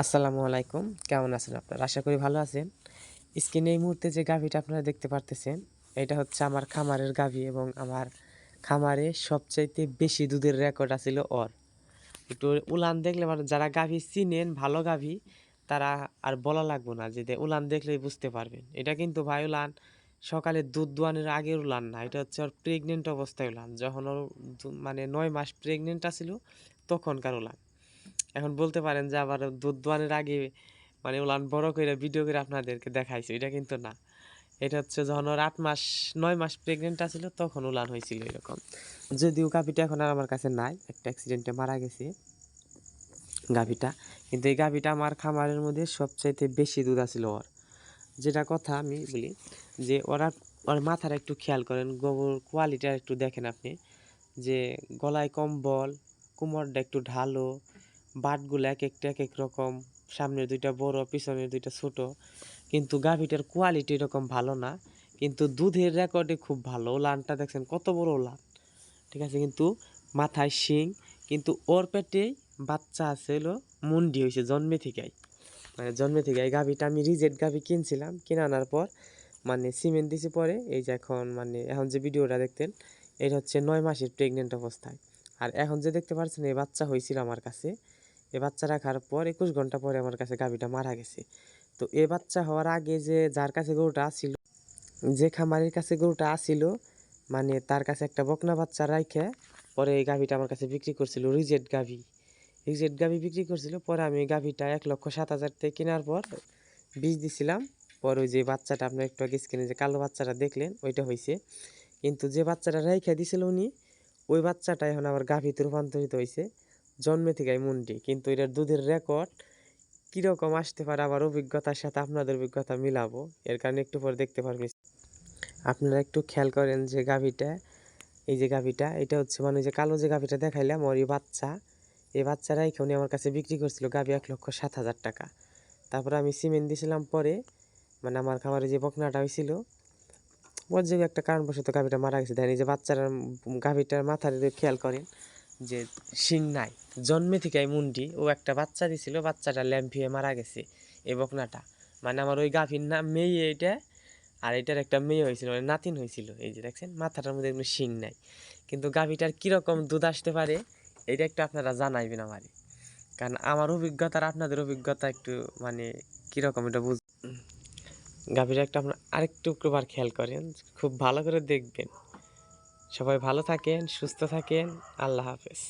আসসালামু আলাইকুম, কেমন আছেন আপনারা? আশা করি ভালো আছেন। স্ক্রিনে এই মুহূর্তে যে গাভীটা আপনারা দেখতে পারতেছেন, এটা হচ্ছে আমার খামারের গাভী এবং আমার খামারে সবচাইতে বেশি দুধের রেকর্ড আছিল ওর। একটু উলান দেখলে মানে যারা গাভী চিনেন ভালো গাভী তারা আর বলা লাগবো না যে উলান দেখলেই বুঝতে পারবেন। এটা কিন্তু ভাই উলান সকালে দুধ দোয়ানোর আগের উলান না, এটা হচ্ছে ওর প্রেগনেন্ট অবস্থায় উলান, যখন ওর মানে 9 মাস প্রেগনেন্ট আছিল তখনকার উলান। এখন বলতে পারেন যে আবার দুধ দোয়ানোর আগে মানে উলান বড় করে ভিডিও করে আপনাদেরকে দেখাইছে, এটা কিন্তু না। এটা হচ্ছে যখন ওর 8 মাস 9 মাস প্রেগনেন্ট আছিল তখন উলান হয়েছিল এরকম। যদিও গাভীটা এখন আর আমার কাছে নাই, একটা অ্যাক্সিডেন্টে মারা গেছে গাভীটা। কিন্তু এই গাভীটা আমার খামারের মধ্যে সবচাইতে বেশি দুধ আছিল ওর। যেটা কথা আমি বলি যে ওর মাথার একটু খেয়াল করেন, গোবর কোয়ালিটিটা একটু দেখেন আপনি, যে গলায় কম্বল, কোমরটা একটু ঢালো, বাটগুলো এক একটা এক এক রকম, সামনের দুইটা বড় পিছনের দুইটা ছোট। কিন্তু গাভীটার কোয়ালিটি এরকম ভালো না, কিন্তু দুধের রেকর্ডে খুব ভালো। ওলানটা দেখছেন কত বড় ওলান, ঠিক আছে। কিন্তু মাথায় শিং, কিন্তু ওর পেটে বাচ্চা আছে হলো মুন্ডি হয়েছে জন্মে থেকেই, মানে জন্মে থেকে। এই গাভীটা আমি রিজেক্ট গাভী কিনছিলাম, কিনে আনার পর মানে সিমেন্ট দিছি পরে, এই যে এখন মানে এখন যে ভিডিওটা দেখতেন এটা হচ্ছে 9 মাসের প্রেগনেন্ট অবস্থায়। আর এখন যে দেখতে পাচ্ছেন এই বাচ্চা হয়েছিল আমার কাছে, এই বাচ্চা রাখার পর 21 ঘন্টা পরে আমার কাছে গাভীটা মারা গেছে। তো এই বাচ্চা হওয়ার আগে যে যার কাছে গরুটা আসছিল, যে খামারের কাছে গরুটা আসছিল, মানে তার কাছে একটা বকনা বাচ্চা রাইখে পরে এই গাভীটা আমার কাছে বিক্রি করছিল, রিজেক্ট গাভী। রিজেক্ট গাভী বিক্রি করছিল, পরে আমি গাভীটা 1,07,000 থেকে কেনার পর বীজ দিছিলাম। পর ওই যে বাচ্চাটা আপনার একটু আগে স্ক্রিনে যে কালো বাচ্চাটা দেখলেন ওইটা হয়েছে। কিন্তু যে বাচ্চাটা রাইখা দিছিল উনি, ওই বাচ্চাটা এখন আবার গাভীতে রূপান্তরিত হয়েছে জন্মে থেকে মুন্ডি। কিন্তু এটার দুধের রেকর্ড কীরকম আসতে পারে আমার অভিজ্ঞতার সাথে আপনাদের অভিজ্ঞতা মিলাবো, এর কারণে একটু পরে দেখতে পারবেন। আপনারা একটু খেয়াল করেন যে গাভীটা, এই যে গাভীটা, এটা হচ্ছে মানে যে কালো যে গাভীটা দেখাইলাম ওর এই বাচ্চা। এই বাচ্চারা উনি আমার কাছে বিক্রি করছিল গাভী 1,07,000 টাকা। তারপরে আমি সিমেন্ট দিয়েছিলাম পরে, মানে আমার খামারে যে বকনাটা হয়েছিল ওর যে একটা কারণবশত গাভীটা মারা গেছে। দেখেন এই যে বাচ্চারা, গাভীটার মাথার খেয়াল করেন যে শিং নাই, জন্মে থেকে মুন্ডি। ও একটা বাচ্চা দিছিল, বাচ্চাটা ল্যাম্পিয়ে মারা গেছে এই বকনাটা। মানে আমার ওই গাভীর নাম মেয়ে এইটা, আর এটার একটা মেয়ে হয়েছিল, মানে নাতিন হয়েছিল। এই যে দেখছেন মাথাটার মধ্যে কোনো শিং নাই, কিন্তু গাভীটার কীরকম দুধ আসতে পারে এটা একটু আপনারা জানাইবেন আমারে, কারণ আমার অভিজ্ঞতা আর আপনাদের অভিজ্ঞতা একটু মানে কীরকম এটা বুঝ। গাভীরা একটা আপনার আরেকটু একবার খেয়াল করেন, খুব ভালো করে দেখবেন। সবাই ভালো থাকেন, সুস্থ থাকেন, আল্লাহ হাফেজ।